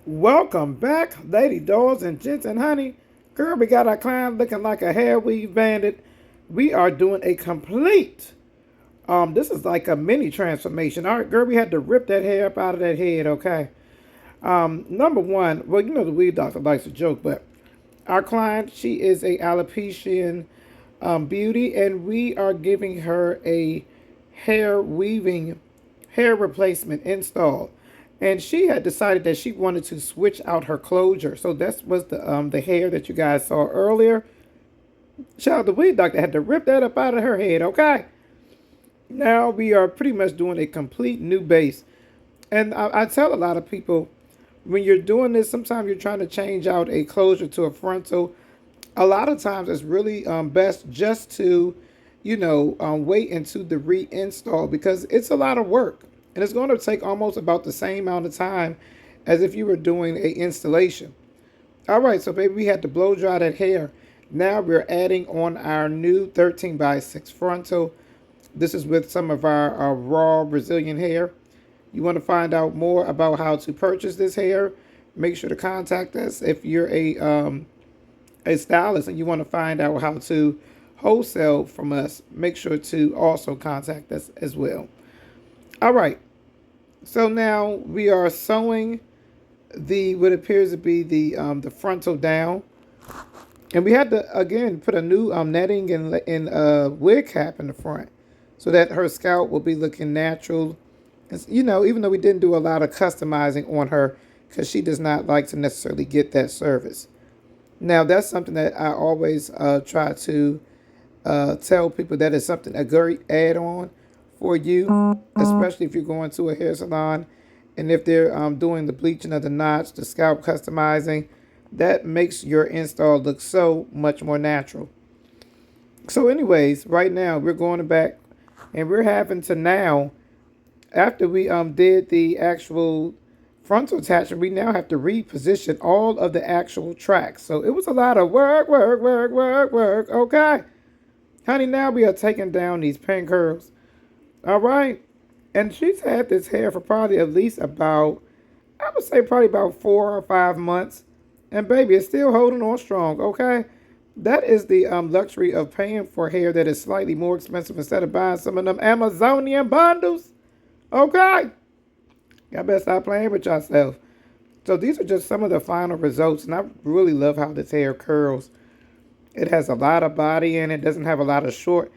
Welcome back, lady dogs and gents and honey. Girl, we got our client looking like a hair weave bandit. We are doing a complete, this is like a mini transformation. All right, girl, we had to rip that hair up out of that head, okay? Number one, well, you know the weed doctor likes to joke, but our client, she is a alopecian beauty, and we are giving her a hair weaving, hair replacement install. And she had decided that she wanted to switch out her closure. So that was the hair that you guys saw earlier. Shout out the weed doctor had to rip that up out of her head, okay? Now we are pretty much doing a complete new base. And I tell a lot of people, when you're doing this, sometimes you're trying to change out a closure to a frontal. A lot of times it's really best just to, wait into the reinstall because it's a lot of work. And it's going to take almost about the same amount of time as if you were doing a installation. All right, so baby, we had to blow dry that hair. Now we're adding on our new 13 by 6 frontal. This is with some of our raw Brazilian hair. You want to find out more about how to purchase this hair, make sure to contact us. If you're a stylist and you want to find out how to wholesale from us, make sure to also contact us as well. All right. So now we are sewing what appears to be the frontal down. And we had to, again, put a new netting and wig cap in the front so that her scalp will be looking natural. Even though we didn't do a lot of customizing on her because she does not like to necessarily get that service. Now, that's something that I always try to tell people that is something, a great add-on for you, especially if you're going to a hair salon and if they're doing the bleaching of the knots, the scalp customizing, that makes your install look so much more natural. So anyways, right now we're going back and we're having to now, after we did the actual frontal attachment, we now have to reposition all of the actual tracks. So it was a lot of work, okay? Honey, now we are taking down these pin curls. All right. And she's had this hair for probably at least about, I would say probably about 4 or 5 months. And baby, it's still holding on strong, okay? That is the luxury of paying for hair that is slightly more expensive instead of buying some of them Amazonian bundles. Okay? Y'all better stop playing with yourself. So these are just some of the final results. And I really love how this hair curls. It has a lot of body in it. Doesn't have a lot of short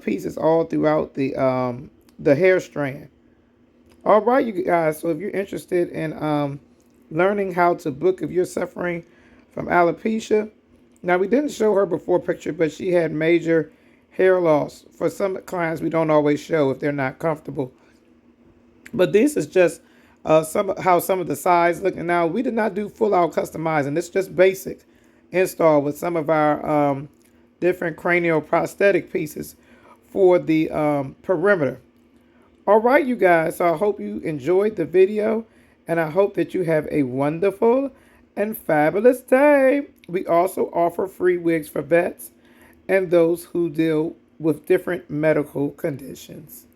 pieces all throughout the hair strand. All right, you guys. So if you're interested in learning how to book if you're suffering from alopecia. Now, we didn't show her before picture, but she had major hair loss. For some clients, we don't always show if they're not comfortable. But this is just how some of the sides look. And now, we did not do full-out customizing. It's just basic install with some of our different cranial prosthetic pieces for the perimeter. All right, you guys. So I hope you enjoyed the video. And I hope that you have a wonderful and fabulous day. We also offer free wigs for vets and those who deal with different medical conditions.